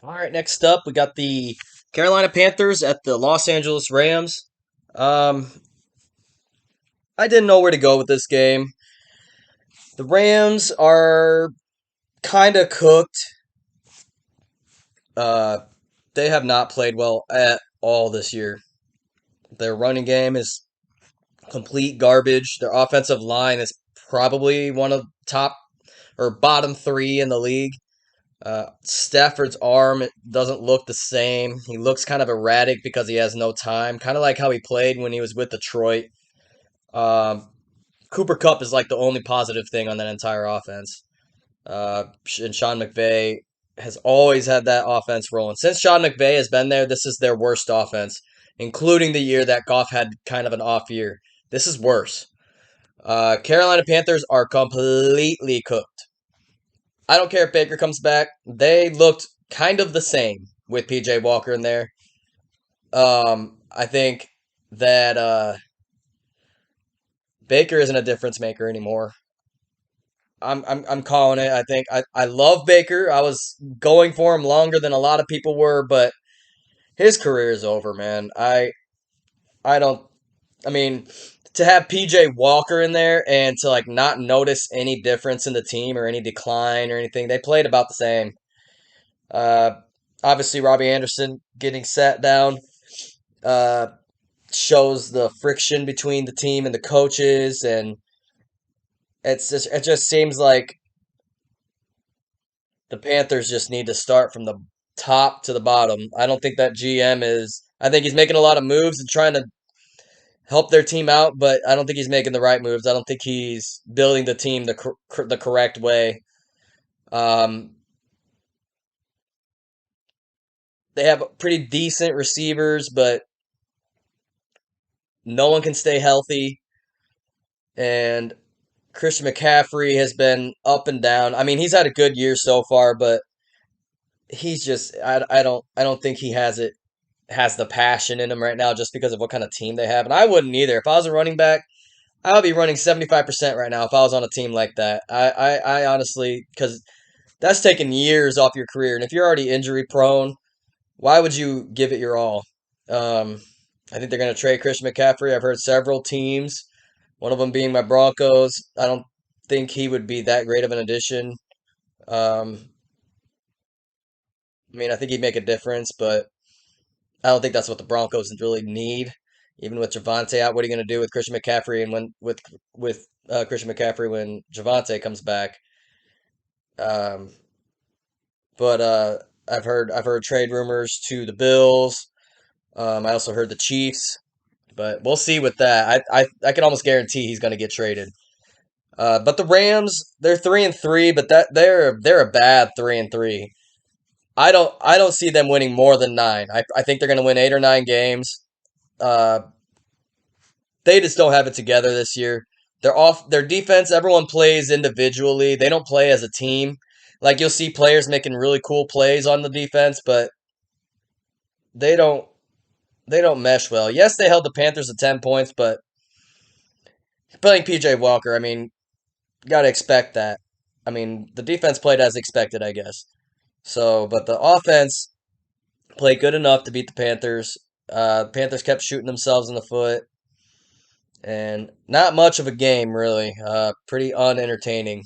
All right, next up, we got the Carolina Panthers at the Los Angeles Rams. Um, I didn't know where to go with this game. The Rams are kind of cooked. Uh, they have not played well at all this year. Their running game is complete garbage. Their offensive line is probably one of top or bottom three in the league. Stafford's arm doesn't look the same. He looks kind of erratic because he has no time, kind of like how he played when he was with Detroit. Um, Cooper Cup is like the only positive thing on that entire offense. And Sean McVay has always had that offense rolling. Since Sean McVay has been there, this is their worst offense, including the year that Goff had kind of an off year. This is worse. Carolina Panthers are completely cooked. I don't care if Baker comes back. They looked kind of the same with PJ Walker in there. I think that Baker isn't a difference maker anymore. I'm calling it. I love Baker. I was going for him longer than a lot of people were, but his career is over, man. I don't I mean, to have PJ Walker in there and to like not notice any difference in the team or any decline or anything. They played about the same. Uh Obviously Robbie Anderson getting sat down uh shows the friction between the team and the coaches, and it just seems like the Panthers just need to start from the top to the bottom. I don't think that GM is. I think he's making a lot of moves and trying to help their team out, but I don't think he's making the right moves. I don't think he's building the team the correct way. Um, they have pretty decent receivers, but no one can stay healthy. And Christian McCaffrey has been up and down. I mean, he's had a good year so far, but he's just I don't think he has the passion in him right now just because of what kind of team they have. And I wouldn't either. If I was a running back, I would be running 75% right now if I was on a team like that. I honestly, because that's taking years off your career. And if you're already injury prone, why would you give it your all? Um, I think they're going to trade Christian McCaffrey. I've heard several teams, one of them being my Broncos. I don't think he would be that great of an addition. Um, I mean, I think he'd make a difference, but I don't think that's what the Broncos really need. Even with Javante out, what are you going to do with Christian McCaffrey and when with Christian McCaffrey when Javante comes back? Um, but I've heard trade rumors to the Bills. I also heard the Chiefs, but we'll see with that. I can almost guarantee he's going to get traded. But the Rams, they're 3-3, but they're a bad 3-3. I don't see them winning more than nine. I think they're going to win 8 or 9 games. Uh, they just don't have it together this year. They're off their defense. Everyone plays individually. They don't play as a team. Like you'll see players making really cool plays on the defense, but they don't they don't mesh well. Yes, they held the Panthers to 10 points, but playing PJ Walker, I mean, gotta expect that. I mean, the defense played as expected, I guess. So, but the offense played good enough to beat the Panthers. Panthers kept shooting themselves in the foot, and not much of a game really. Pretty unentertaining.